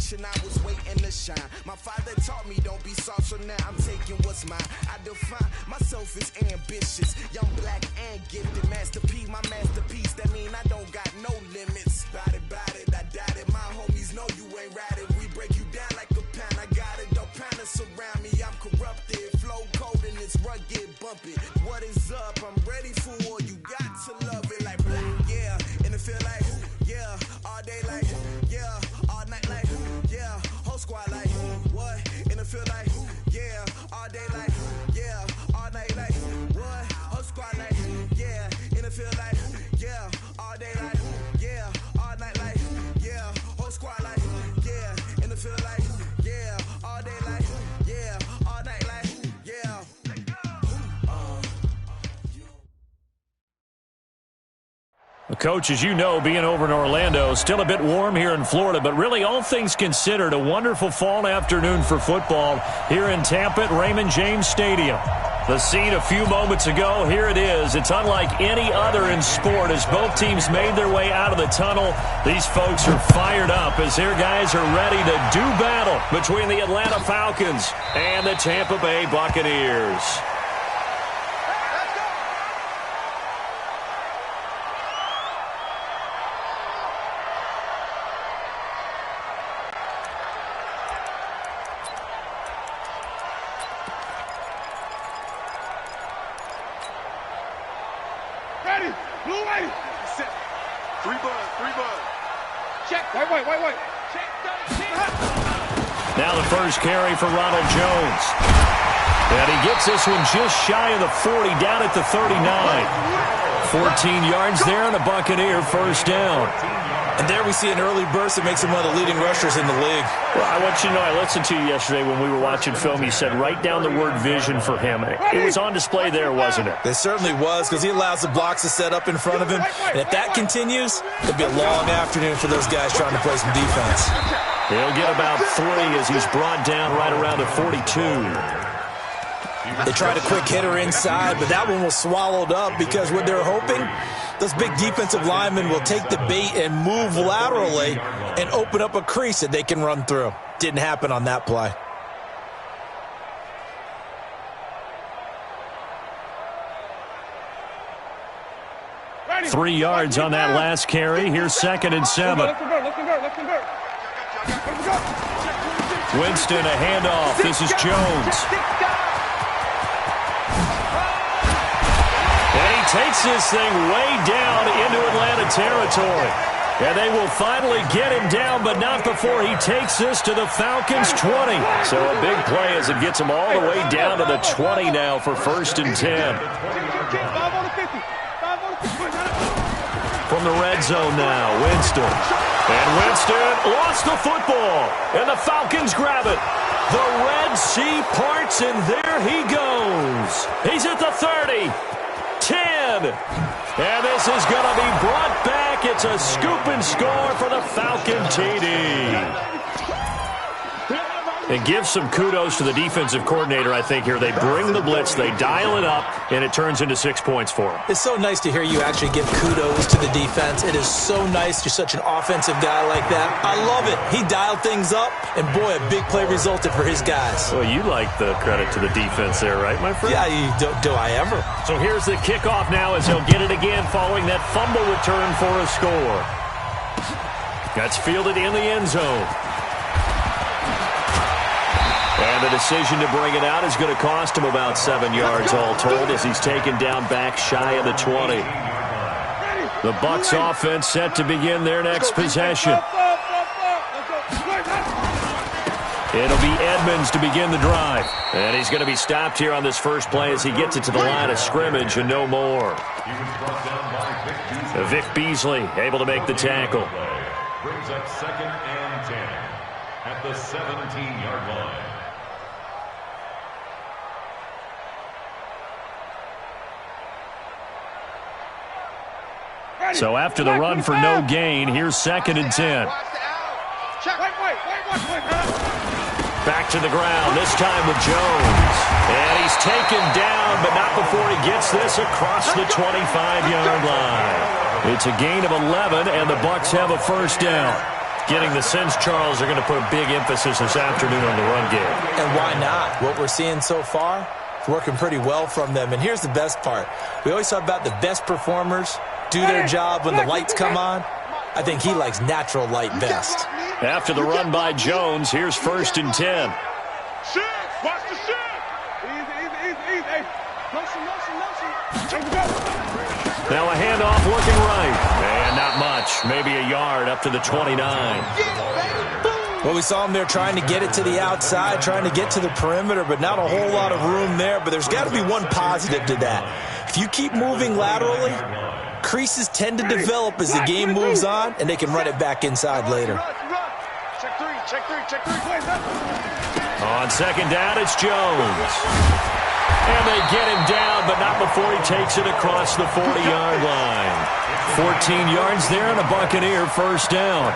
generation, I was waiting to shine. My father taught me don't be soft, so now I'm taking what's mine. I define myself as ambitious, young, black, and gifted. Master P, my masterpiece. That mean I don't got no limits. Bout it, I doubt it. My homies know you ain't ratted. We break you down like a pound. I got it, don't panic surround me. I'm corrupted, flow cold and it's rugged, bumpy. What is up? I'm ready for war. You got to love it like yeah, and it feel like yeah, all day like yeah, all night like yeah, whole squad like what? And it feel like yeah, all day like yeah, all night like what? Whole squad like yeah, and it feel like yeah, all day like yeah, all night like yeah, whole squad like yeah, and it feel like yeah, all day like yeah, all night like yeah. Coach, as you know, being over in Orlando, still a bit warm here in Florida, but really all things considered, a wonderful fall afternoon for football here in Tampa at Raymond James Stadium. The scene a few moments ago, here it is. It's unlike any other in sport as both teams made their way out of the tunnel. These folks are fired up as their guys are ready to do battle between the Atlanta Falcons and the Tampa Bay Buccaneers. Now the first carry for Ronald Jones. And he gets this one just shy of the 40, down at the 39. 14 yards there and a Buccaneer first down. And there we see an early burst that makes him one of the leading rushers in the league. Well, I want you to know, I listened to you yesterday when we were watching film. You said write down the word vision for him. It was on display there, wasn't it? It certainly was, because he allows the blocks to set up in front of him. And if that continues, it'll be a long afternoon for those guys trying to play some defense. He'll get about 3 as he's brought down right around the 42. They tried a quick hitter inside, but that one was swallowed up because what they're hoping, those big defensive linemen will take the bait and move laterally and open up a crease that they can run through. Didn't happen on that play. Ready. 3 yards on that last carry. Here's 2nd and 7. Winston, a handoff. This is Jones. And he takes this thing way down into Atlanta territory. And they will finally get him down, but not before he takes this to the Falcons' 20. So a big play as it gets him all the way down to the 20 now for 1st and 10. From the red zone now, Winston. And Winston lost the football. And the Falcons grab it. The Red Sea parts, and there he goes. He's at the 30. 10. And this is going to be brought back. It's a scoop and score for the Falcon TD. And give some kudos to the defensive coordinator, I think, here. They bring the blitz, they dial it up, and it turns into 6 points for them. It's so nice to hear you actually give kudos to the defense. It is so nice. You're such an offensive guy like that. I love it. He dialed things up, and boy, a big play resulted for his guys. Well, you like the credit to the defense there, right, my friend? Yeah, do I ever. So here's the kickoff now as he'll get it again following that fumble return for a score. That's fielded in the end zone. And the decision to bring it out is going to cost him about 7 yards all told as he's taken down back shy of the 20. The Bucs offense set to begin their next possession. It'll be Edmonds to begin the drive. And he's going to be stopped here on this first play as he gets it to the line of scrimmage and no more. Vic Beasley able to make the tackle. Brings up 2nd and 10 at the 17-yard line. So after the run for no gain, here's 2nd and 10. Back to the ground, this time with Jones. And he's taken down, but not before he gets this across the 25-yard line. It's a gain of 11, and the Bucs have a first down. getting the sense, Charles, are going to put a big emphasis this afternoon on the run game. And why not? What we're seeing so far, it's working pretty well from them. And here's the best part. We always talk about the best performers do their job when the lights come on. I think he likes natural light best. After the run by Jones, here's 1st and 10. Shit! Watch the shit! Easy. Hey, motion. Now a handoff looking right. And not much. Maybe a yard up to the 29. Well, we saw him there trying to get it to the outside, trying to get to the perimeter, but not a whole lot of room there. But there's got to be one positive to that. If you keep moving laterally, creases tend to develop as the game moves on, and they can run it back inside later. Check three. On 2nd down, it's Jones. And they get him down, but not before he takes it across the 40-yard line. 14 yards there and a Buccaneer 1st down.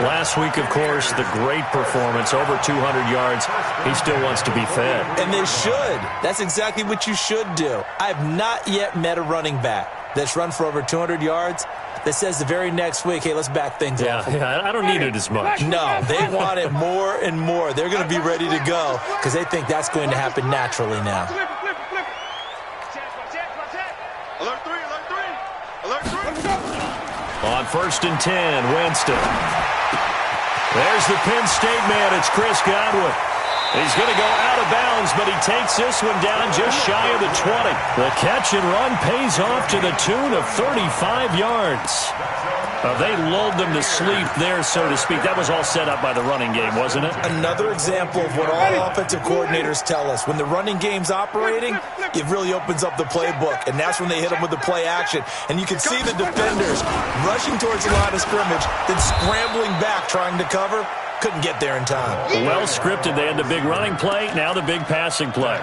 Last week, of course, the great performance, over 200 yards. He still wants to be fed. And they should. That's exactly what you should do. I have not yet met a running back that's run for over 200 yards that says the very next week, hey, let's back things off. Yeah, I don't need it as much. No, they want it more and more. They're going to be ready to go because they think that's going to happen naturally now. Flip it. Alert three. On 1st and 10, Winston. There's the Penn State man. It's Chris Godwin. He's going to go out of bounds, but he takes this one down just shy of the 20. The catch and run pays off to the tune of 35 yards. They lulled them to sleep there, so to speak. That was all set up by the running game, wasn't it? Another example of what all offensive coordinators tell us. When the running game's operating, it really opens up the playbook, and that's when they hit them with the play action. And you can see the defenders rushing towards the line of scrimmage, then scrambling back trying to cover. Couldn't get there in time. Well scripted. They had the big running play, now the big passing play.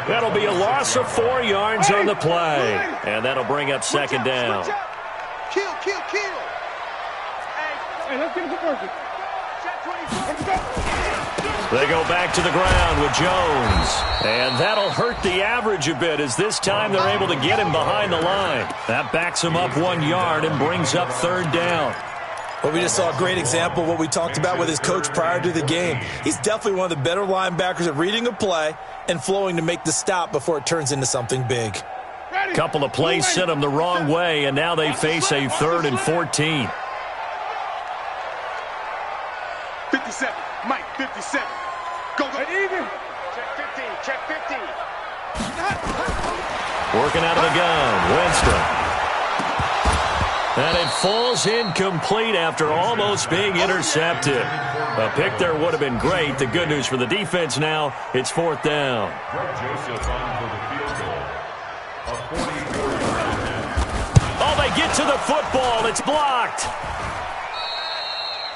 That'll be a loss of 4 yards on the play, and that'll bring up 2nd down. Kill. Hey, let's get it to work. They go back to the ground with Jones. And that'll hurt the average a bit as this time they're able to get him behind the line. That backs him up 1 yard and brings up 3rd down. Well, we just saw a great example of what we talked about with his coach prior to the game. He's definitely one of the better linebackers at reading a play and flowing to make the stop before it turns into something big. Couple of plays sent them the wrong way, and now they face a 3rd and 14. 57. Mike, 57. Go. Even. Check 15. Working out of the gun, Winston. And it falls incomplete after almost being intercepted. A pick there would have been great. The good news for the defense now, it's 4th down. Joseph on for the field goal. A 44-yard attempt. Oh, they get to the football. It's blocked.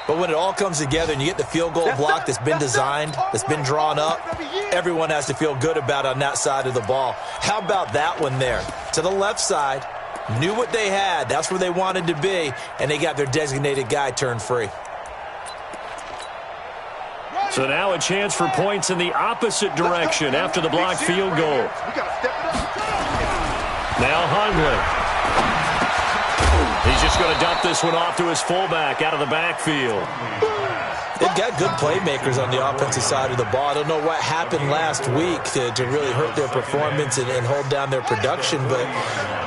But when it all comes together and you get the field goal block that's been designed, that's been drawn up, everyone has to feel good about it on that side of the ball. How about that one there? To the left side, knew what they had. That's where they wanted to be, and they got their designated guy turned free. So now a chance for points in the opposite direction after the blocked field goal. Now Hundley. He's just going to dump this one off to his fullback out of the backfield. They've got good playmakers on the offensive side of the ball. I don't know what happened last week to really hurt their performance and hold down their production, but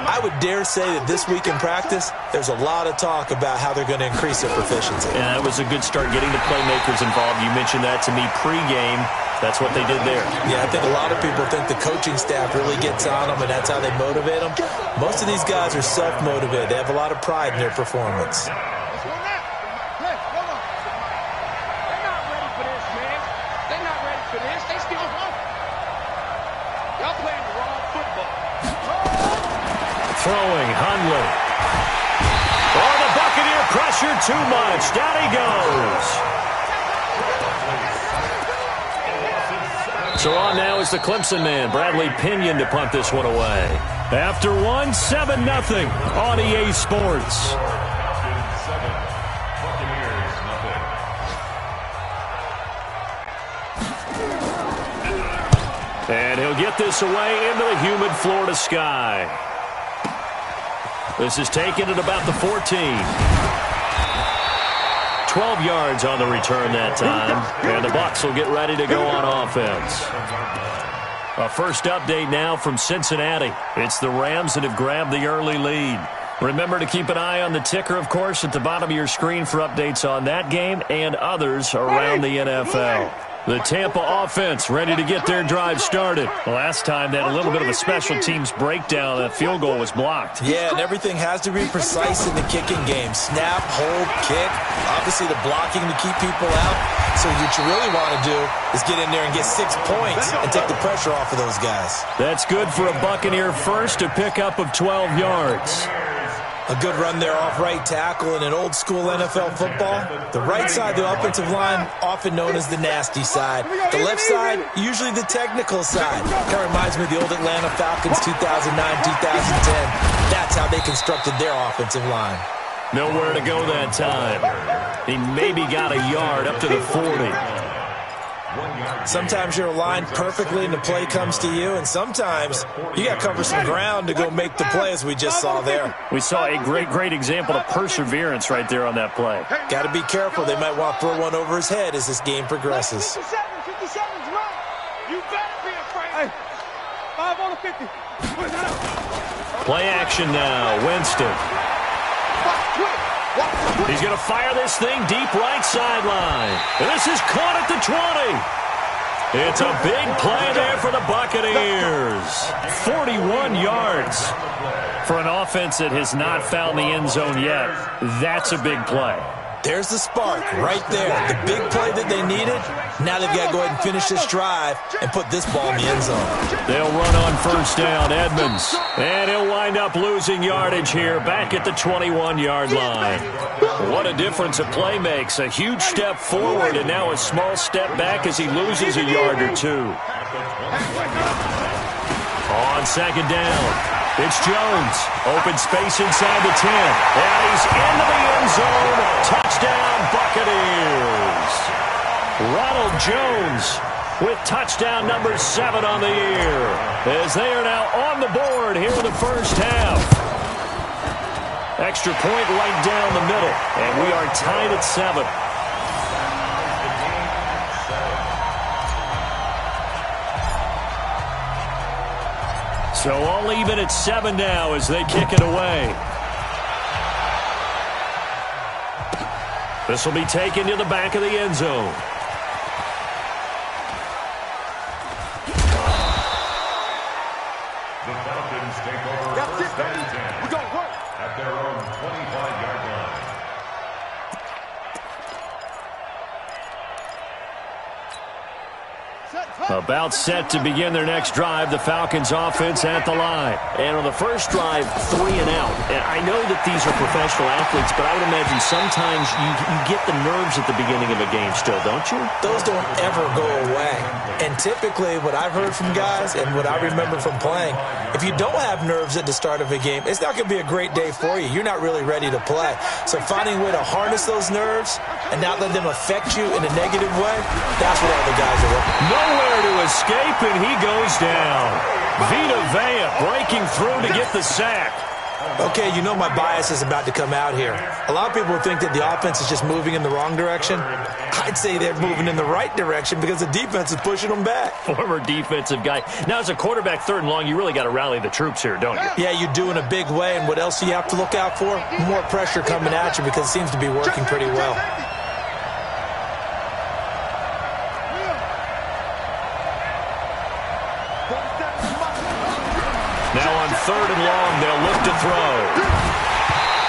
I would dare say that this week in practice, there's a lot of talk about how they're going to increase their proficiency. Yeah, it was a good start getting the playmakers involved. You mentioned that to me pregame. That's what they did there. Yeah, I think a lot of people think the coaching staff really gets on them, and that's how they motivate them. Most of these guys are self-motivated. They have a lot of pride in their performance. Throwing, Hundley. Oh, the Buccaneer pressure too much. Down he goes. So on now is the Clemson man, Bradley Pinion, to punt this one away. After one, 7-0 on EA Sports. And he'll get this away into the humid Florida sky. This is taken at about the 14. 20 12 yards on the return that time. And the Bucs will get ready to go on offense. A first update now from Cincinnati. It's the Rams that have grabbed the early lead. Remember to keep an eye on the ticker, of course, at the bottom of your screen for updates on that game and others around the NFL. The Tampa offense ready to get their drive started. Last time they had a little bit of a special teams breakdown. That field goal was blocked. Yeah, and everything has to be precise in the kicking game. Snap, hold, kick. Obviously the blocking to keep people out. So what you really want to do is get in there and get 6 points and take the pressure off of those guys. That's good for a Buccaneer first, a pickup of 12 yards. A good run there off right tackle in an old-school NFL football. The right side, the offensive line, often known as the nasty side. The left side, usually the technical side. Kind of reminds me of the old Atlanta Falcons 2009-2010. That's how they constructed their offensive line. Nowhere to go that time. He maybe got a yard up to the 40. Sometimes you're aligned perfectly and the play comes to you, and sometimes you got to cover some ground to go make the play, as we just saw there. We saw a great example of perseverance right there on that play. Got to be careful. They might want to throw one over his head as this game progresses. 57's right. You better be afraid. Hey, 5 on the 50. Play action now. Winston. He's going to fire this thing deep right sideline. And this is caught at the 20. It's a big play there for the Buccaneers. 41 yards for an offense that has not found the end zone yet. That's a big play. There's the spark right there. The big play that they needed. Now they've got to go ahead and finish this drive and put this ball in the end zone. They'll run on first down, Edmonds. And he'll wind up losing yardage here back at the 21-yard line. What a difference a play makes. A huge step forward and now a small step back as he loses a yard or two. On second down, it's Jones. Open space inside the 10. And he's into the end zone. Touchdown, Buccaneers. Ronald Jones with touchdown number 7 on the year, as they are now on the board here in the first half. Extra point right down the middle, and we are tied at 7. So all even at 7 now as they kick it away. This will be taken to the back of the end zone. The Falcons take over first and 10 at their own 25-yard line. About set to begin their next drive, the Falcons offense at the line. And on the first drive, 3 and out. And I know that these are professional athletes, but I would imagine sometimes you get the nerves at the beginning of a game still, don't you? Those don't ever go away. And typically what I've heard from guys and what I remember from playing, if you don't have nerves at the start of a game, it's not going to be a great day for you. You're not really ready to play. So finding a way to harness those nerves and not let them affect you in a negative way, that's what all the guys are working. Nowhere to escape, and he goes down. Vita Vea breaking through to get the sack. Okay, you know my bias is about to come out here. A lot of people think that the offense is just moving in the wrong direction. I'd say they're moving in the right direction because the defense is pushing them back. Former defensive guy. Now, as a quarterback, 3rd and long, you really got to rally the troops here, don't you? Yeah, you do in a big way, and what else do you have to look out for? More pressure coming at you because it seems to be working pretty well. Now on 3rd and long, they'll look to throw.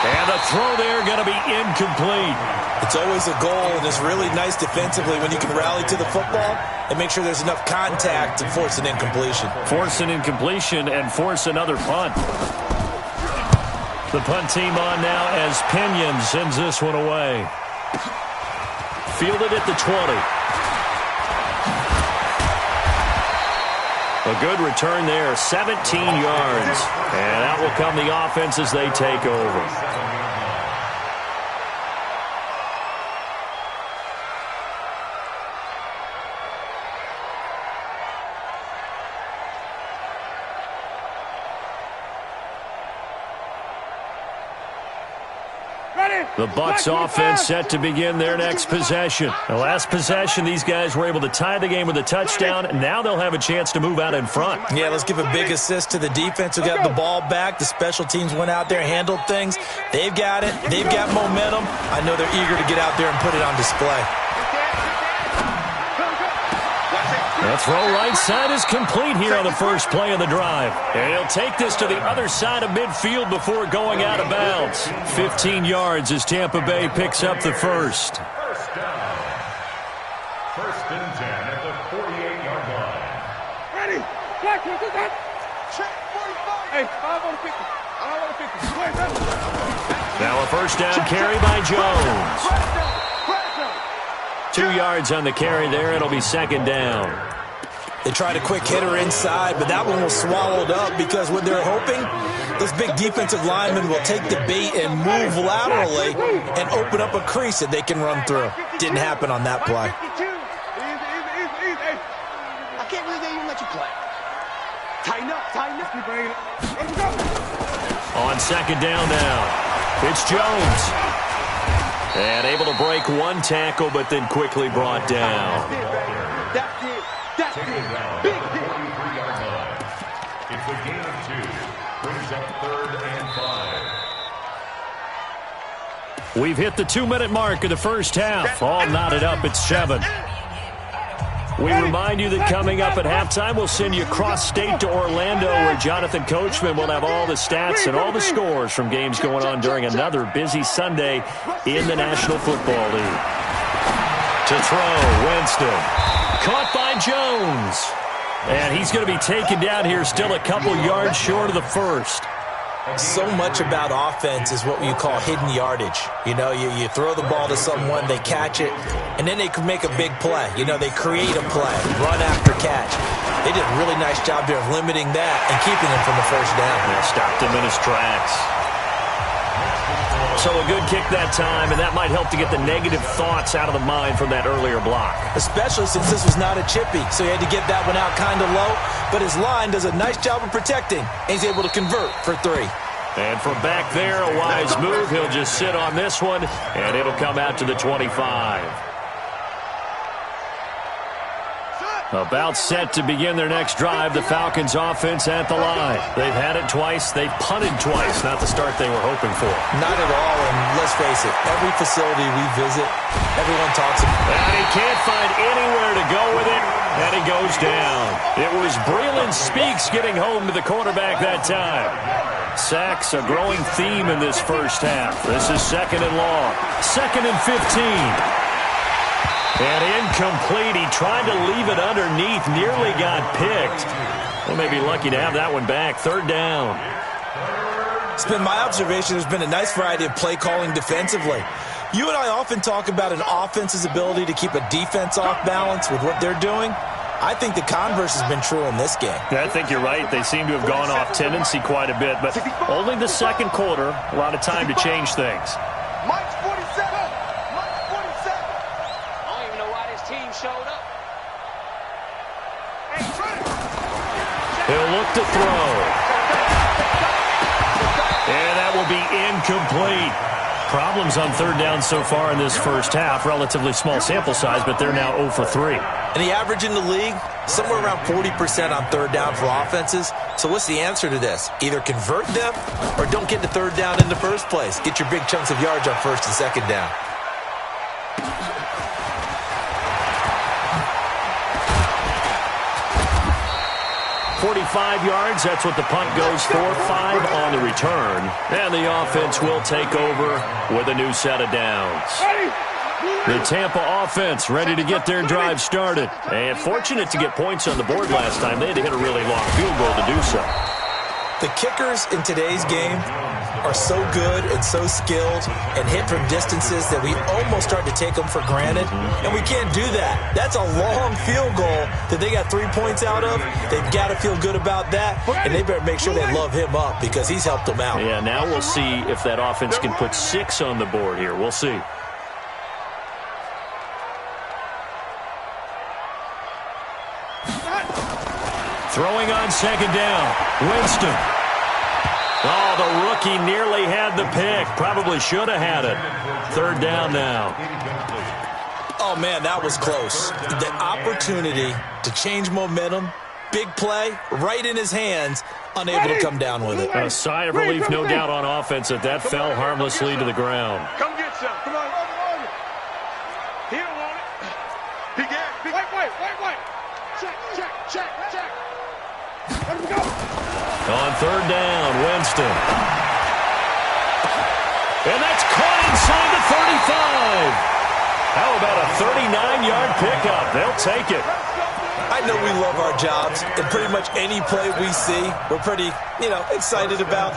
And the throw there going to be incomplete. It's always a goal, and it's really nice defensively when you can rally to the football and make sure there's enough contact to force an incompletion. Force an incompletion and force another punt. The punt team on now as Pinion sends this one away. Fielded at the 20. A good return there, 17 yards. And out will come the offense as they take over. Ready? The Bucs offense set to begin their next possession. The last possession, these guys were able to tie the game with a touchdown, and now they'll have a chance to move out in front. Yeah, let's give a big assist to the defense who got the ball back. The special teams went out there, handled things. They've got it. They've got momentum. I know they're eager to get out there and put it on display. The throw right side is complete here on the first play of the drive. And he'll take this to the other side of midfield before going out of bounds. 15 yards as Tampa Bay picks up the first. First down. First and 10 at the 48-yard line. Ready? Black, look at that. Check 45. Hey, 5 on 50. I don't want to 50. Now a first down carry by Jones. 2 yards on the carry there. It'll be second down. They tried a quick hitter inside, but that one was swallowed up because what they're hoping, those big defensive linemen will take the bait and move laterally and open up a crease that they can run through. Didn't happen on that play. I can't believe they even let you play. Tighten up, tighten up. Keep bringing it. Let's go. On second down now, it's Jones. And able to break one tackle, but then quickly brought down. That's it. That's it. Big hit. 43-yard line. It's a gain of 2. Brings up 3rd and 5. We've hit the 2-minute mark of the first half. All knotted up at 7. We remind you that coming up at halftime, we'll send you cross-state to Orlando, where Jonathan Coachman will have all the stats and all the scores from games going on during another busy Sunday in the National Football League. To throw, Winston. Caught by Jones. And he's going to be taken down here, still a couple yards short of the first. So much about offense is what you call hidden yardage. You know, you throw the ball to someone, they catch it, and then they can make a big play. You know, they create a play, run after catch. They did a really nice job there of limiting that and keeping him from the first down. They stopped him in his tracks. So a good kick that time, and that might help to get the negative thoughts out of the mind from that earlier block. Especially since this was not a chippy, so he had to get that one out kind of low. But his line does a nice job of protecting, and he's able to convert for 3. And from back there, a wise move. He'll just sit on this one, and it'll come out to the 25. About set to begin their next drive, the Falcons offense at the line. They've had it twice. They've punted twice. Not the start they were hoping for. Not at all, and let's face it, every facility we visit, everyone talks about it. And he can't find anywhere to go with it, and he goes down. It was Breeland Speaks getting home to the quarterback that time. Sacks, a growing theme in this first half. This is second and long. 2nd and 15. And incomplete. He tried to leave it underneath. Nearly got picked. They may be lucky to have that one back. 3rd down. It's been my observation there's been a nice variety of play calling defensively. You and I often talk about an offense's ability to keep a defense off balance with what they're doing. I think the converse has been true in this game. I think you're right. They seem to have gone off tendency quite a bit, but only the second quarter. A lot of time to change things. Mike's 47. Mike's 47. I don't even know why this team showed up. He'll look to throw. And that will be incomplete. Problems on 3rd down so far in this first half. Relatively small sample size, but they're now 0 for 3. And the average in the league, somewhere around 40% on 3rd down for offenses. So what's the answer to this? Either convert them or don't get to 3rd down in the first place. Get your big chunks of yards on 1st and 2nd down. .45 yards, that's what the punt goes for. 5 on the return. And the offense will take over with a new set of downs. The Tampa offense ready to get their drive started. And fortunate to get points on the board last time. They had to hit a really long field goal to do so. The kickers in today's game are so good and so skilled and hit from distances that we almost start to take them for granted, and we can't do that. That's a long field goal that they got 3 points out of. They've got to feel good about that, and they better make sure they love him up because he's helped them out. Yeah, now we'll see if that offense can put 6 on the board here. We'll see. Throwing on 2nd down, Winston. Oh, the rookie nearly had the pick. Probably should have had it. Third down now. Oh, man, that was close. The opportunity to change momentum, big play, right in his hands, unable to come down with it. A sigh of relief, no doubt, on offense that fell harmlessly to the ground. Come get some. Come on. He don't want it. He got it. Wait. Check. Let him go. On third down, Winston. And that's caught inside the 35. How about a 39-yard pickup? They'll take it. I know we love our jobs, and pretty much any play we see, we're pretty, excited about.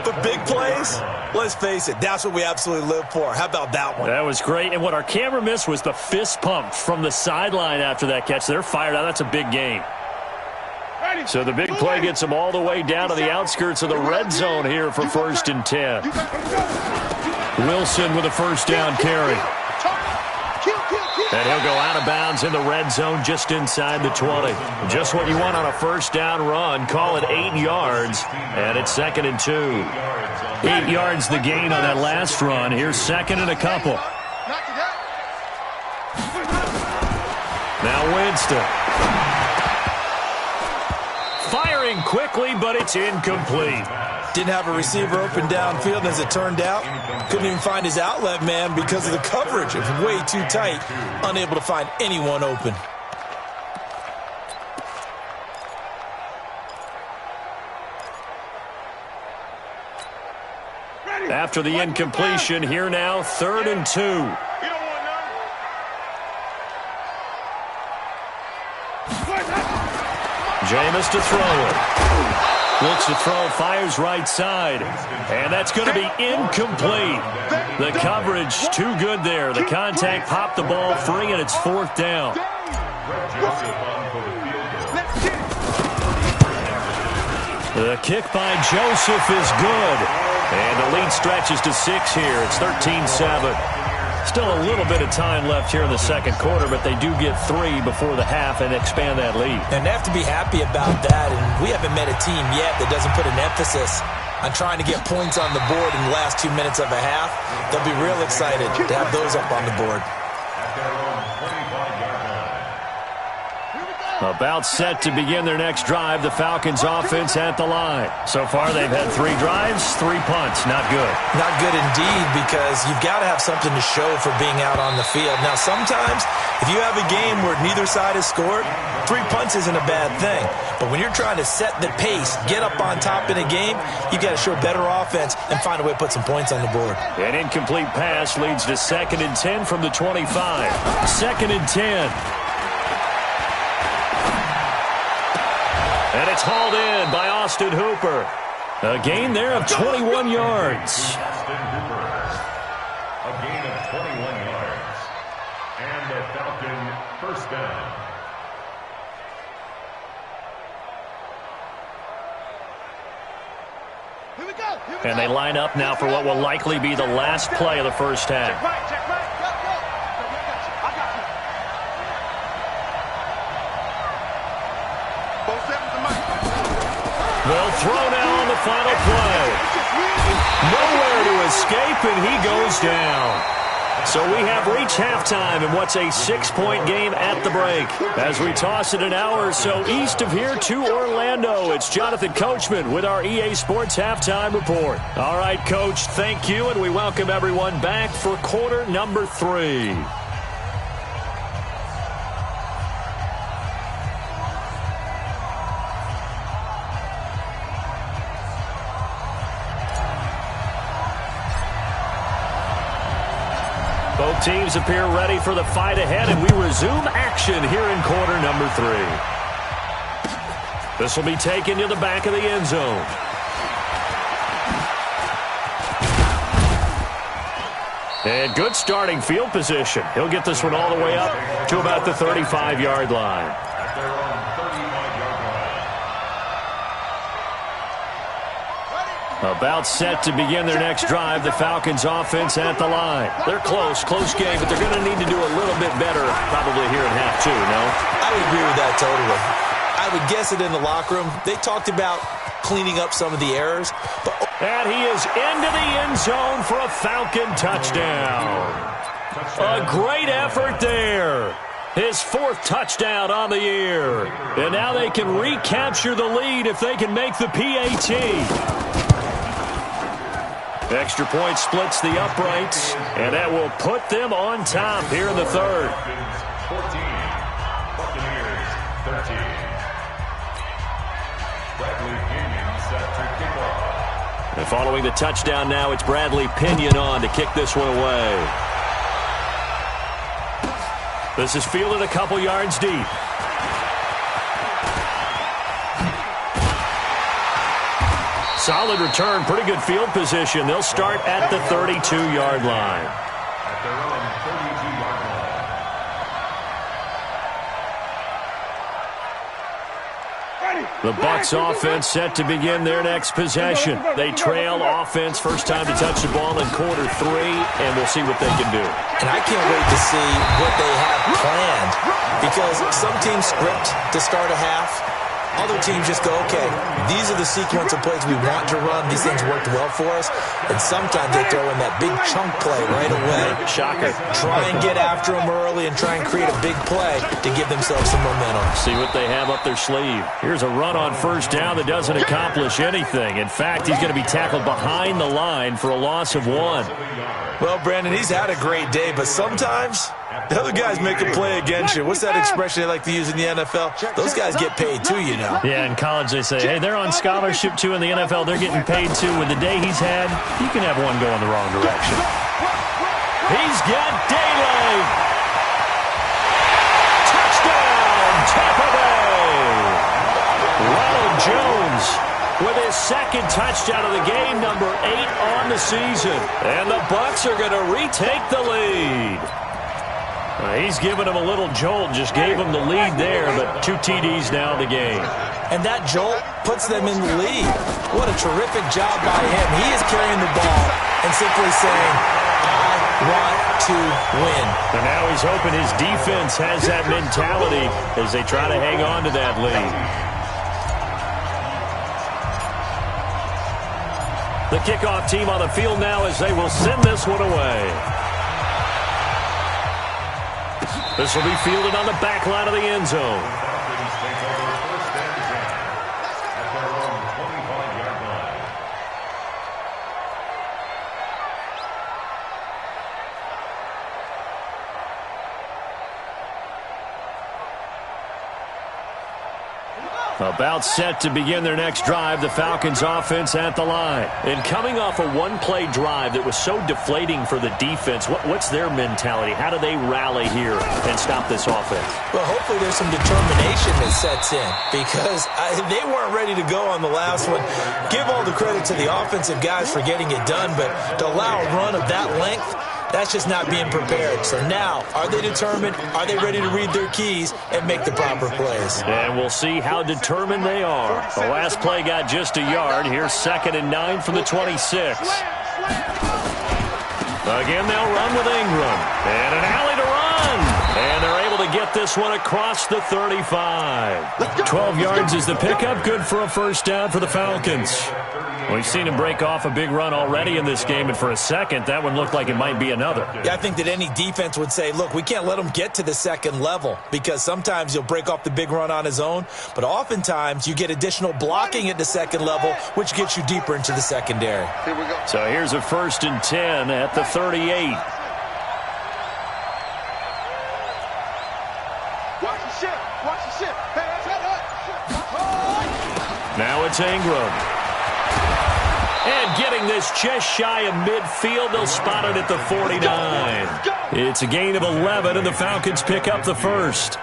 But big plays, let's face it, that's what we absolutely live for. How about that one? That was great, and what our camera missed was the fist pump from the sideline after that catch. They're fired out. That's a big game. So the big play gets them all the way down to the outskirts of the red zone here for 1st and 10. Wilson with a first down carry. And he'll go out of bounds in the red zone just inside the 20. Just what you want on a first down run. Call it 8 yards, and it's 2nd and 2. 8 yards the gain on that last run. Here's 2nd and a couple. Now Winston. Firing quickly, but it's incomplete. Didn't have a receiver open downfield, as it turned out. Couldn't even find his outlet man because of the coverage. It was way too tight. Unable to find anyone open. After the incompletion, here now, 3rd and 2. Jameis to throw it. Looks to throw, fires right side. And that's going to be incomplete. The coverage too good there. The contact popped the ball free, and it's 4th down. The kick by Joseph is good. And the lead stretches to 6 here. It's 13-7. Still a little bit of time left here in the second quarter, but they do get 3 before the half and expand that lead. And they have to be happy about that. And we haven't met a team yet that doesn't put an emphasis on trying to get points on the board in the last 2 minutes of a half. They'll be real excited to have those up on the board. About set to begin their next drive, the Falcons offense at the line. So far, they've had 3 drives, 3 punts. Not good. Not good indeed, because you've got to have something to show for being out on the field. Now, sometimes, if you have a game where neither side has scored, 3 punts isn't a bad thing. But when you're trying to set the pace, get up on top in a game, you've got to show better offense and find a way to put some points on the board. An incomplete pass leads to 2nd and 10 from the 25. 2nd and 10. And it's hauled in by Austin Hooper. A gain there of 21 yards. A gain of 21 yards. And the Falcon first down. Here we go. And they line up now for what will likely be the last play of the first half. Check right. They'll throw now on the final play. Nowhere to escape, and he goes down. So we have reached halftime in what's a 6-point game at the break. As we toss it an hour or so east of here to Orlando, it's Jonathan Coachman with our EA Sports Halftime Report. All right, Coach, thank you, and we welcome everyone back for quarter number 3. Both teams appear ready for the fight ahead, and we resume action here in quarter number 3. This will be taken to the back of the end zone. And good starting field position. He'll get this one all the way up to about the 35-yard line. About set to begin their next drive, the Falcons offense at the line. They're close game, but they're going to need to do a little bit better probably here in half 2, no? I would agree with that totally. I would guess it in the locker room. They talked about cleaning up some of the errors. And he is into the end zone for a Falcon touchdown. A great effort there. His fourth touchdown on the year. And now they can recapture the lead if they can make the PAT. Extra point splits the uprights, and that will put them on top here in the third. 14, Buccaneers 13. Bradley Pinion set to kick off. And following the touchdown now, it's Bradley Pinion on to kick this one away. This is fielded a couple yards deep. Solid return, pretty good field position. They'll start at the 32-yard line. At their own 32-yard line. The Bucs offense set to begin their next possession. They trail offense, first time to touch the ball in quarter 3, and we'll see what they can do. And I can't wait to see what they have planned, because some teams script to start a half. Other teams just go, okay, these are the sequence of plays we want to run. These things worked well for us. And sometimes they throw in that big chunk play right away. Shocker. Try and get after them early and try and create a big play to give themselves some momentum. See what they have up their sleeve. Here's a run on first down that doesn't accomplish anything. In fact, he's going to be tackled behind the line for a loss of 1. Well, Brandon, he's had a great day, but sometimes the other guys make a play against you. What's that expression they like to use in the NFL? Those guys get paid too, you know. Yeah, in college they say, hey, they're on scholarship too. In the NFL, they're getting paid too. With the day he's had, you can have one go in the wrong direction. He's got daylight. Touchdown, Tampa Bay. Ronald Jones with his second touchdown of the game, number 8 on the season. And the Bucs are going to retake the lead. He's given him a little jolt, just gave him the lead there, but 2 TDs now in the game. And that jolt puts them in the lead. What a terrific job by him. He is carrying the ball and simply saying, I want to win. And now he's hoping his defense has that mentality as they try to hang on to that lead. The kickoff team on the field now as they will send this one away. This will be fielded on the back line of the end zone. Falcons take over first and 10 at their own 25-yard line. About set to begin their next drive, the Falcons offense at the line. And coming off a one-play drive that was so deflating for the defense, what's their mentality? How do they rally here and stop this offense? Well, hopefully there's some determination that sets in, because they weren't ready to go on the last one. Give all the credit to the offensive guys for getting it done, but to allow a run of that length, that's just not being prepared. So now, are they determined? Are they ready to read their keys and make the proper plays? And we'll see how determined they are. The last play got just a yard. Here's 2nd and 9 from the 26. Again, they'll run with Ingram. And an alley to run. And they're able to get this one across the 35. 12 yards is the pickup. Good for a first down for the Falcons. We've seen him break off a big run already in this game, and for a second, that one looked like it might be another. Yeah, I think that any defense would say, look, we can't let him get to the second level, because sometimes he'll break off the big run on his own, but oftentimes you get additional blocking at the second level, which gets you deeper into the secondary. Here we go. So here's a 1st and 10 at the 38. Watch the ship. Watch the ship. Hey, Now it's Ingram. And getting this just shy of midfield, they'll spot it at the 49. It's a gain of 11, and the Falcons pick up the first.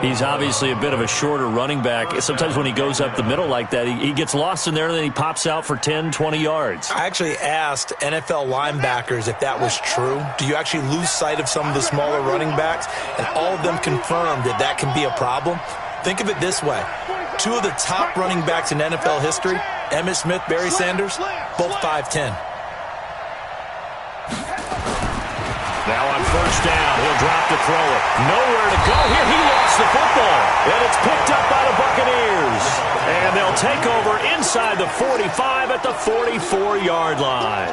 He's obviously a bit of a shorter running back. Sometimes when he goes up the middle like that, he gets lost in there, and then he pops out for 10, 20 yards. I actually asked NFL linebackers if that was true. Do you actually lose sight of some of the smaller running backs? And all of them confirmed that that can be a problem. Think of it this way. 2 of the top running backs in NFL history, Emmitt Smith, Barry Sanders, both 5'10". Now on first down, he'll drop to throw it. Nowhere to go here. He lost the football. And it's picked up by the Buccaneers. And they'll take over inside the 45 at the 44-yard line.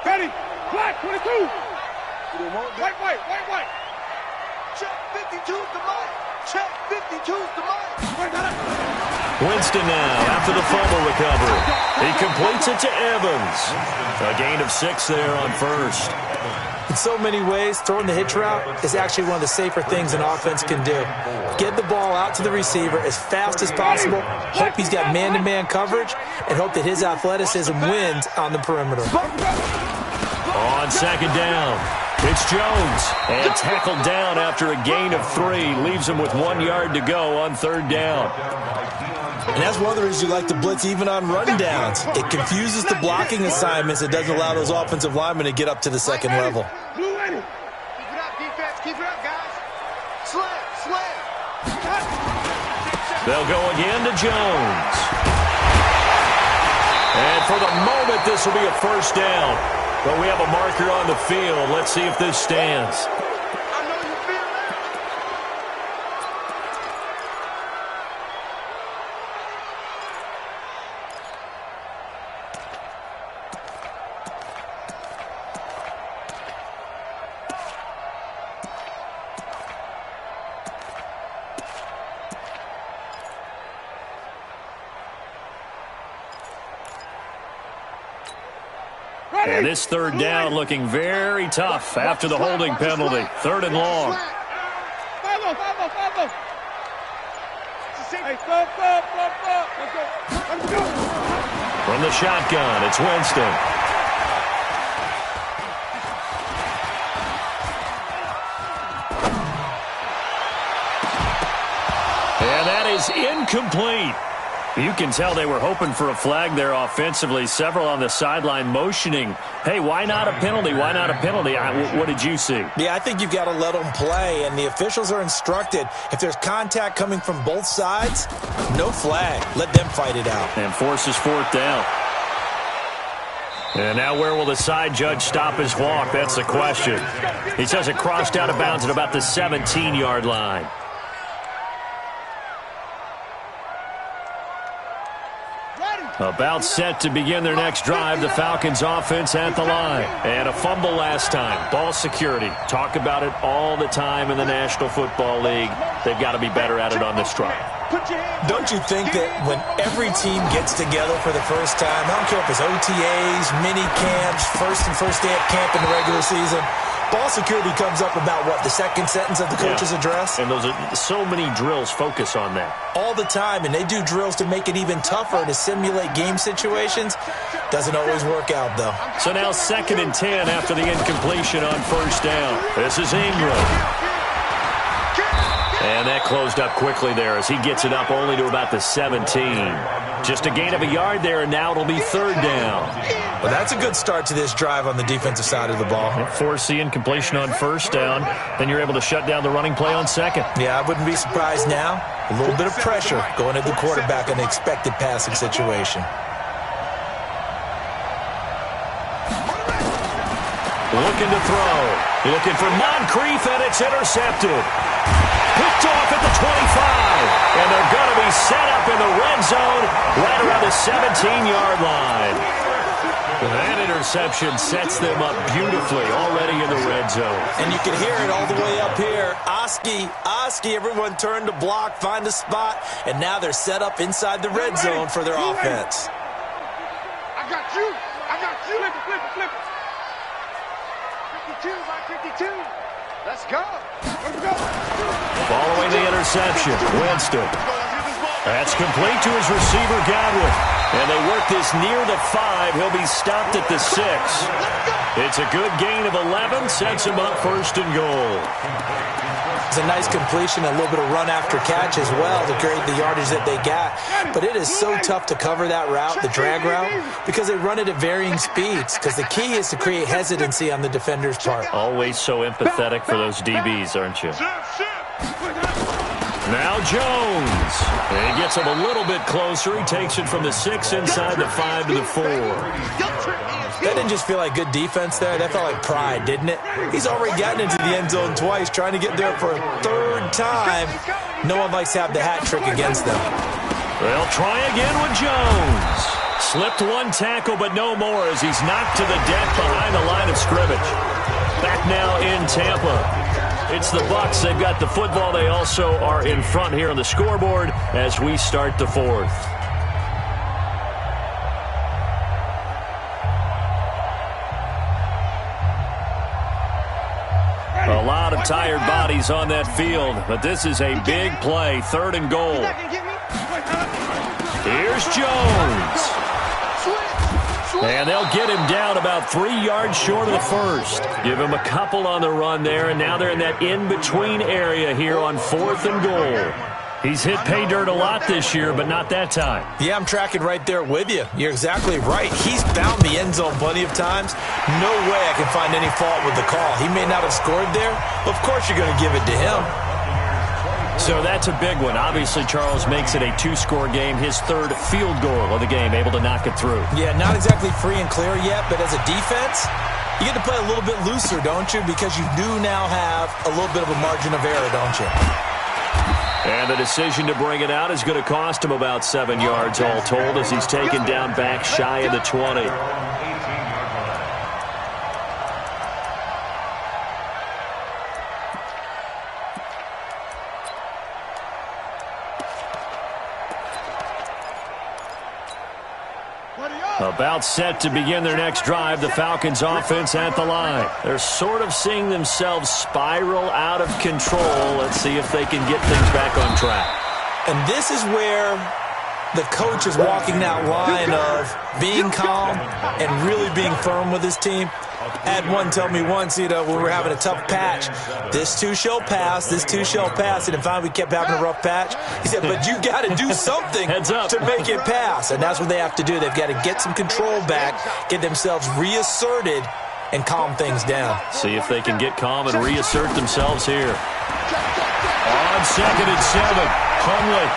Ready, black, 22. White. Check 52's the mic. Check 52's the mic. Winston now after the fumble recovery. He completes it to Evans. A gain of 6 there on first. In so many ways, throwing the hitch route is actually one of the safer things an offense can do. Get the ball out to the receiver as fast as possible, hope he's got man-to-man coverage, and hope that his athleticism wins on the perimeter. On second down, it's Jones. And tackled down after a gain of 3. Leaves him with 1 yard to go on third down. And that's one of the reasons you like to blitz even on rundowns. It confuses the blocking assignments. It doesn't allow those offensive linemen to get up to the second level. Keep it up, defense. Keep it up, guys. Slam. They'll go again to Jones. And for the moment, this will be a first down. But we have a marker on the field. Let's see if this stands. I know you feel that. And this third down looking very tough after the holding penalty. Third and long. Follow. Hey, let's go. From the shotgun, it's Winston. And that is incomplete. You can tell they were hoping for a flag there offensively. Several on the sideline motioning, hey, why not a penalty? Why not a penalty? What did you see? Yeah, I think you've got to let them play, and the officials are instructed, if there's contact coming from both sides, no flag. Let them fight it out. And forces fourth down. And now where will the side judge stop his walk? That's the question. He says it crossed out of bounds at about the 17-yard line. About set to begin their next drive, the Falcons offense at the line. And a fumble last time. Ball security. Talk about it all the time in the National Football League. They've got to be better at it on this drive. Don't you think that when every team gets together for the first time, I don't care if it's OTAs, mini camps, first day of camp in the regular season, ball security comes up about what, the second sentence of the coach's address? And those are so many drills focus on that. All the time, and they do drills to make it even tougher to simulate game situations. Doesn't always work out, though. So now 2nd and 10 after the incompletion on first down. This is Ingram. And that closed up quickly there as he gets it up only to about the 17. Just a gain of a yard there, and now it'll be third down. Well, that's a good start to this drive on the defensive side of the ball. Force the incompletion on first down. Then you're able to shut down the running play on second. Yeah, I wouldn't be surprised now. A little bit of pressure going at the quarterback in an expected passing situation. Looking to throw. Looking for Moncrief, and it's intercepted. Picked off at the 25. And they're going to be set up in the red zone right around the 17-yard line. That interception sets them up beautifully already in the red zone. And you can hear it all the way up here. Oski, everyone turned to block, find a spot, and now they're set up inside the red zone for their offense. I got you. Flip it. 52 by 52. Let's go. Following the interception, Winston. That's complete to his receiver, Godwin. And they work this near the 5. He'll be stopped at the 6. It's a good gain of 11. Sets him up first and goal. It's a nice completion, a little bit of run after catch as well to create the yardage that they got. But it is so tough to cover that route, the drag route, because they run it at varying speeds. Because the key is to create hesitancy on the defender's part. Always so empathetic for those DBs, aren't you? Now Jones. He gets him a little bit closer. He takes it from the 6 inside the 5 to the 4. That didn't just feel like good defense there. That felt like pride, didn't it? He's already gotten into the end zone twice, trying to get there for a third time. No one likes to have the hat trick against them. They'll try again with Jones. Slipped one tackle, but no more as he's knocked to the deck behind the line of scrimmage. Back now in Tampa. It's the Bucs. They've got the football. They also are in front here on the scoreboard as we start the fourth. A lot of tired bodies on that field, but this is a big play. 3rd and goal. Here's Jones. And they'll get him down about 3 yards short of the first. Give him a couple on the run there, and now they're in that in-between area here on 4th and goal. He's hit pay dirt a lot this year, but not that time. Yeah, I'm tracking right there with you. You're exactly right. He's found the end zone plenty of times. No way I can find any fault with the call. He may not have scored there, but of course you're going to give it to him. So that's a big one. Obviously, Charles makes it a 2-score game. His 3rd field goal of the game, able to knock it through. Yeah, not exactly free and clear yet, but as a defense, you get to play a little bit looser, don't you? Because you do now have a little bit of a margin of error, don't you? And the decision to bring it out is going to cost him about 7 yards all told as he's taken down back shy of the 20. About set to begin their next drive, the Falcons offense at the line. They're sort of seeing themselves spiral out of control. Let's see if they can get things back on track. And this is where the coach is walking that line of being calm and really being firm with his team. I had one tell me once, when we were having a tough patch, this too shall pass, this too shall pass. And finally we kept having a rough patch. He said, but you got to do something to make it pass. And that's what they have to do. They've got to get some control back, get themselves reasserted, and calm things down. See if they can get calm and reassert themselves here. On 2nd and 7, Hundley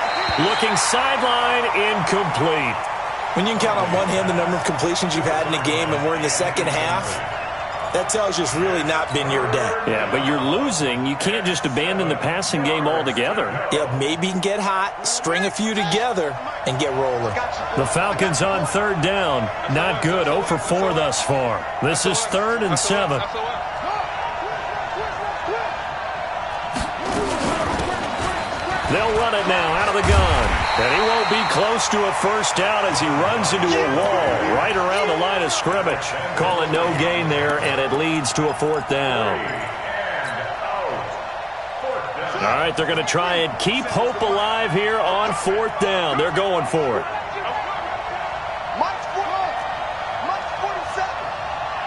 looking sideline, incomplete. When you can count on one hand the number of completions you've had in a game and we're in the second half, that tells you it's really not been your day. Yeah, but you're losing. You can't just abandon the passing game altogether. Yeah, maybe you can get hot, string a few together, and get rolling. The Falcons on 3rd down. Not good. 0 for 4 thus far. This is 3rd and 7. They'll run it now out of the gun. And he won't be close to a first down as he runs into a wall right around the line of scrimmage. Call it no gain there, and it leads to a 4th down. All right, they're going to try and keep hope alive here on 4th down. They're going for it.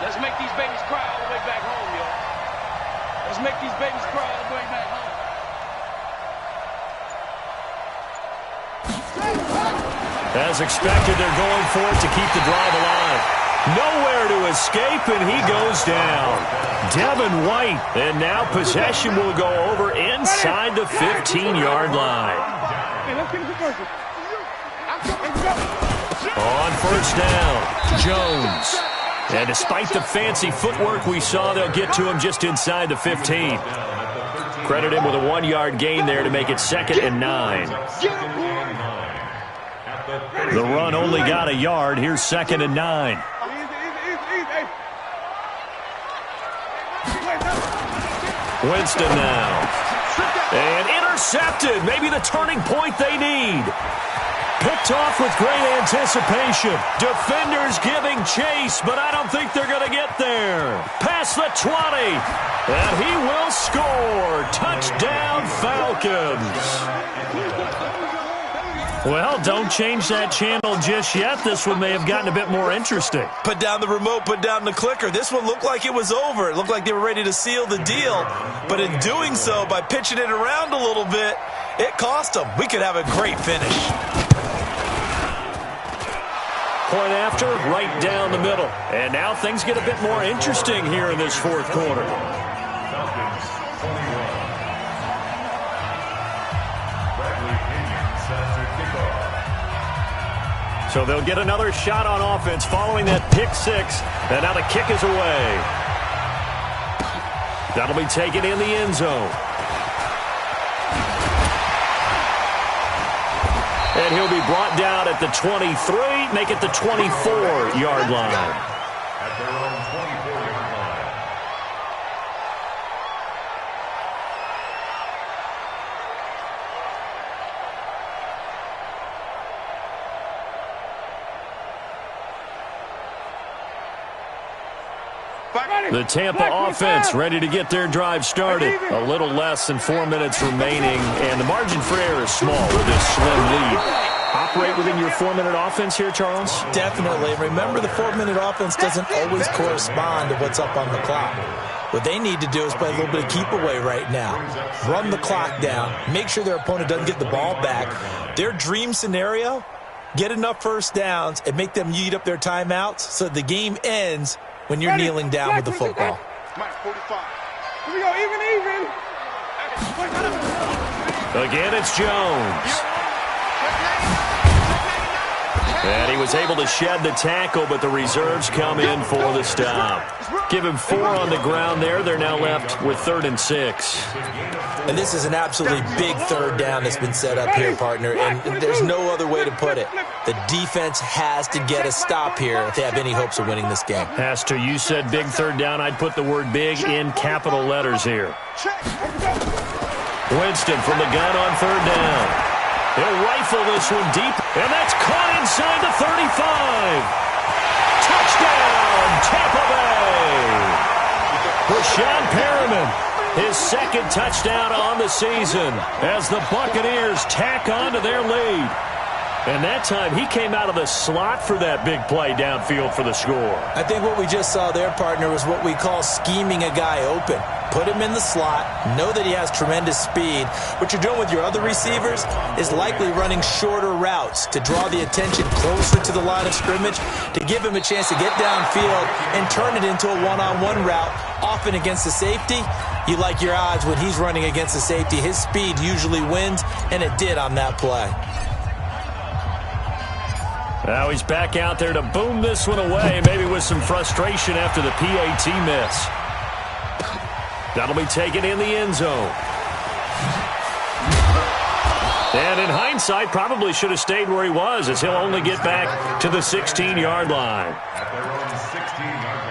Let's make these babies cry all the way back home, y'all. Let's make these babies cry all the way back home. As expected, they're going for it to keep the drive alive. Nowhere to escape, and he goes down. Devin White, and now possession will go over inside the 15-yard line. On 1st down, Jones. And despite the fancy footwork we saw, they'll get to him just inside the 15. Credit him with a 1-yard gain there to make it 2nd and 9. The run only got a yard. Here's 2nd and 9. Winston now. And intercepted. Maybe the turning point they need. Picked off with great anticipation. Defenders giving chase, but I don't think they're going to get there. Past the 20. And he will score. Touchdown, Falcons. Well, don't change that channel just yet. This one may have gotten a bit more interesting. Put down the remote, put down the clicker. This one looked like it was over. It looked like they were ready to seal the deal. But in doing so, by pitching it around a little bit, it cost them. We could have a great finish. Point after, right down the middle. And now things get a bit more interesting here in this 4th quarter. So they'll get another shot on offense following that pick six. And now the kick is away. That'll be taken in the end zone. And he'll be brought down at the 23, make it the 24-yard line. At their own 24-yard line. The Tampa offense ready to get their drive started. A little less than 4 minutes remaining, and the margin for error is small with this slim lead. Operate within your 4-minute offense here, Charles? Definitely. Remember, the 4-minute offense doesn't always correspond to what's up on the clock. What they need to do is play a little bit of keep away right now. Run the clock down. Make sure their opponent doesn't get the ball back. Their dream scenario, get enough first downs and make them eat up their timeouts so the game ends when you're kneeling down with the football. Here we go, even. Again, it's Jones. And he was able to shed the tackle, but the reserves come in for the stop. Give him 4 on the ground there. They're now left with 3rd and 6. And this is an absolutely big third down that's been set up here, partner, and there's no other way to put it. The defense has to get a stop here if they have any hopes of winning this game. Has to. You said big third down. I'd put the word big in capital letters here. Winston from the gun on 3rd down. He'll rifle this one deep, and that's caught inside the 35. Touchdown, Tampa Bay. Rashad Perriman, his 2nd touchdown on the season as the Buccaneers tack on to their lead. And that time, he came out of the slot for that big play downfield for the score. I think what we just saw there, partner, was what we call scheming a guy open. Put him in the slot, know that he has tremendous speed. What you're doing with your other receivers is likely running shorter routes to draw the attention closer to the line of scrimmage, to give him a chance to get downfield and turn it into a one-on-one route, often against the safety. You like your odds when he's running against the safety. His speed usually wins, and it did on that play. Now he's back out there to boom this one away, maybe with some frustration after the PAT miss. That'll be taken in the end zone. And in hindsight, probably should have stayed where he was, as he'll only get back to the 16-yard line. At their own 16-yard line.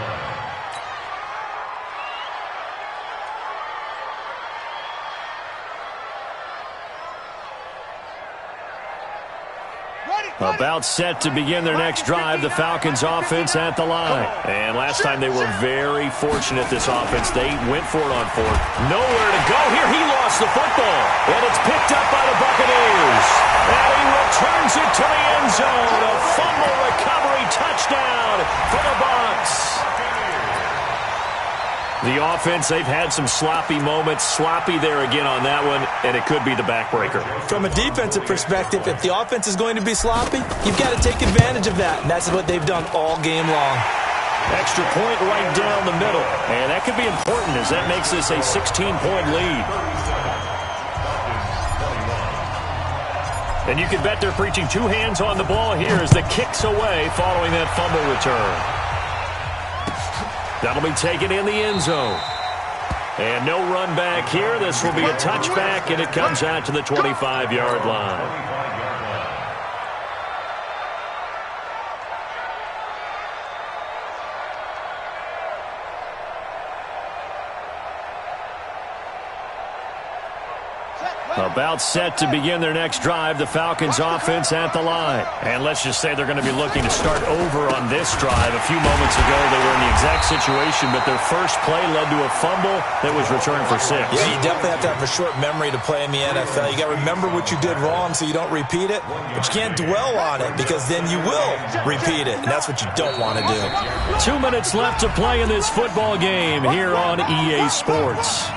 About set to begin their next drive, the Falcons offense at the line. And last time they were very fortunate, this offense. They went for it on 4th. Nowhere to go here. He lost the football. And it's picked up by the Buccaneers. And he returns it to the end zone. A fumble recovery touchdown for the Bucs. The offense, they've had some sloppy moments. Sloppy there again on that one, and it could be the backbreaker. From a defensive perspective, if the offense is going to be sloppy, you've got to take advantage of that, and that's what they've done all game long. Extra point right down the middle, and that could be important as that makes this a 16-point lead. And you can bet they're preaching 2 hands on the ball here as the kick's away following that fumble return. That'll be taken in the end zone. And no run back here. This will be a touchback, and it comes out to the 25-yard line. About set to begin their next drive, the Falcons offense at the line. And let's just say they're going to be looking to start over on this drive. A few moments ago, they were in the exact situation, but their first play led to a fumble that was returned for 6. Yeah, you definitely have to have a short memory to play in the NFL. You got to remember what you did wrong so you don't repeat it, but you can't dwell on it because then you will repeat it, and that's what you don't want to do. 2 minutes left to play in this football game here on EA Sports.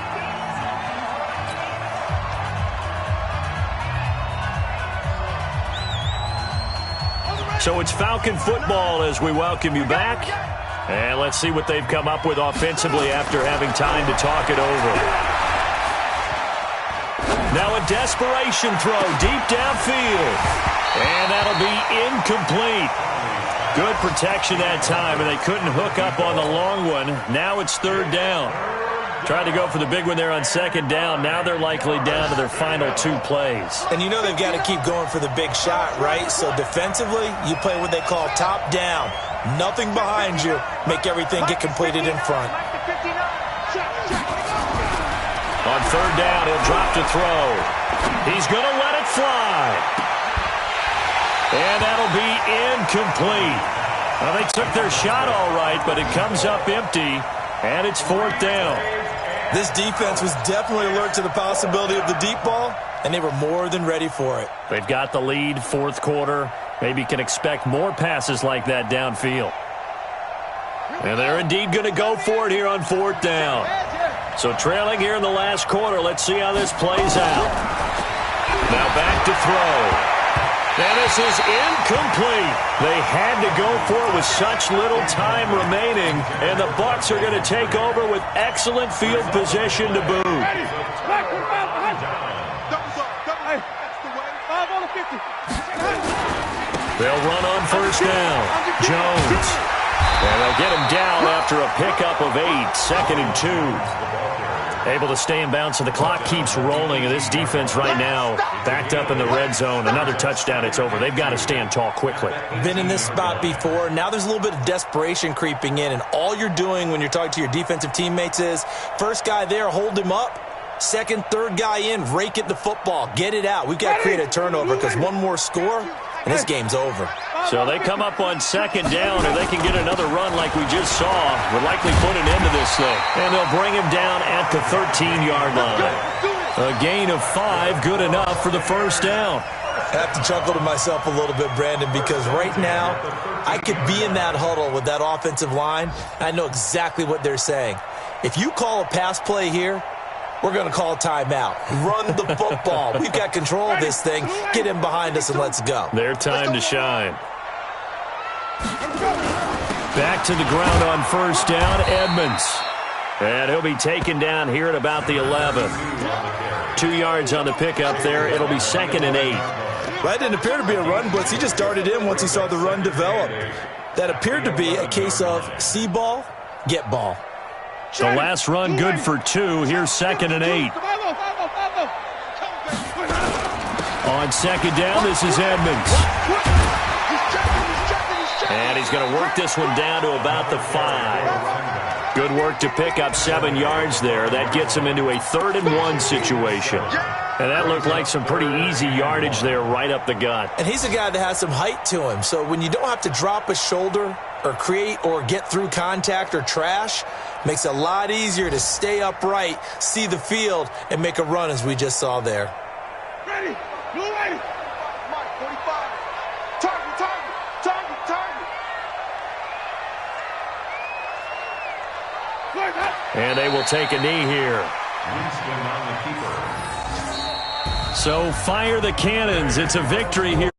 So it's Falcon football as we welcome you back. And let's see what they've come up with offensively after having time to talk it over. Now a desperation throw deep downfield. And that'll be incomplete. Good protection that time, and they couldn't hook up on the long one. Now it's third down. Tried to go for the big one there on second down. Now they're likely down to their final 2 plays. And you know they've got to keep going for the big shot, right? So defensively, you play what they call top down. Nothing behind you. Make everything get completed in front. On third down, he'll drop to throw. He's going to let it fly. And that'll be incomplete. Well, they took their shot all right, but it comes up empty, and it's fourth down. This defense was definitely alert to the possibility of the deep ball, and they were more than ready for it. They've got the lead, fourth quarter. Maybe can expect more passes like that downfield. And they're indeed going to go for it here on fourth down. So trailing here in the last quarter, let's see how this plays out. Now back to throw. And this is incomplete. They had to go for it with such little time remaining, and the Bucs are going to take over with excellent field position to boot. They'll run on first down. Jones. And they'll get him down after a pickup of 8, 2nd and 2. Able to stay in bounds, so the clock keeps rolling, and this defense right now backed up in the red zone. Another touchdown, it's over. They've got to stand tall quickly. Been in this spot before. Now there's a little bit of desperation creeping in, and all you're doing when you're talking to your defensive teammates is, first guy there, hold him up. Second, third guy in, rake it the football. Get it out. We've got to create a turnover because one more score, and this game's over. So they come up on second down, and they can get another run like we just saw. Would likely put an end to this thing. And they'll bring him down at the 13-yard line. A gain of 5, good enough for the first down. I have to chuckle to myself a little bit, Brandon, because right now I could be in that huddle with that offensive line. I know exactly what they're saying. If you call a pass play here, we're going to call a timeout. Run the football. We've got control of this thing. Get him behind us and let's go. Their time to shine. Back to the ground on first down, Edmonds. And he'll be taken down here at about the 11. 2 yards on the pickup there. It'll be 2nd and 8. That didn't appear to be a run blitz. He just darted in once he saw the run develop. That appeared to be a case of see ball, get ball. The last run good for 2. Here's 2nd and 8. On second down, this is Edmonds. And he's going to work this one down to about the 5. Good work to pick up 7 yards there. That gets him into a 3rd and 1 situation. And that looked like some pretty easy yardage there right up the gut. And he's a guy that has some height to him. So when you don't have to drop a shoulder or create or get through contact or trash, makes it a lot easier to stay upright, see the field, and make a run as we just saw there. Ready, blue ready. Mike, 45. Target, target, target, target. And they will take a knee here. So fire the cannons. It's a victory here.